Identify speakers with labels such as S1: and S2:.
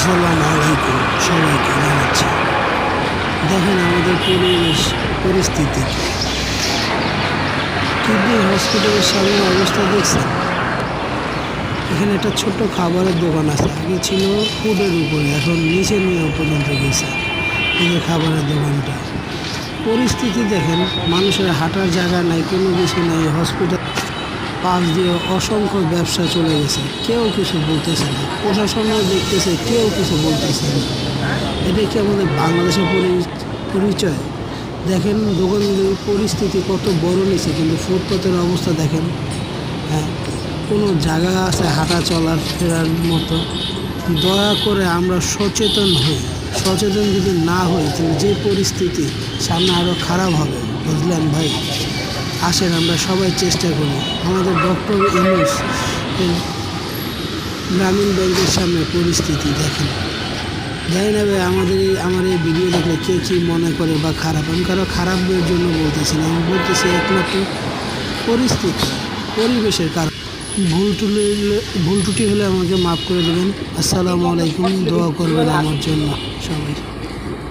S1: আসসালামু আলাইকুম সবাইকে জানাচ্ছি। দেখেন আমাদের পরিস্থিতি, কিডনি হসপিটালের সামনে অবস্থা দেখছেন। এখানে একটা ছোট্ট খাবারের দোকান আছে, আগে ছিল ফুডের উপরে, এখন নিচে নিয়ে পর্যন্ত গেছে। এই যে খাবারের দোকানটা, পরিস্থিতি দেখেন, মানুষের হাঁটার জায়গা নাই, কোনো কিছু নাই। হসপিটাল পাশ দিয়ে অসংখ্য ব্যবসা চলে গেছে, কেউ কিছু বলতেছে না। প্রশাসনও দেখতেছে, কেউ কিছু বলতেছে না। এটা কি আমাদের বাংলাদেশের পরিচয়? দেখেন দোকানগুলির পরিস্থিতি কত বড় নিচে, কিন্তু ফুটপাতের অবস্থা দেখেন। হ্যাঁ, কোনো জায়গা আছে হাঁটা চলার ফেরার মতো? দয়া করে আমরা সচেতন হই। সচেতন যদি না হই, তাহলে যে পরিস্থিতি সামনে আরও খারাপ হবে, বুঝলেন ভাই? আসেন আমরা সবাই চেষ্টা করি। আমাদের ডক্টর ইউনূস গ্রামীণ ব্যাংকের সামনে পরিস্থিতি দেখেন। জানি না ভাই, আমার এই ভিডিও দেখলে কে কী মনে করে বা খারাপ। আমি কারো খারাপের জন্য বলতেছি না, আমি বলতেছি একমাত্র পরিস্থিতি, পরিবেশের কারণ। ভুল ত্রুটি হলে আমাকে মাফ করে দেবেন। আসসালামু আলাইকুম, দোয়া করবেন আমার জন্য সবাই।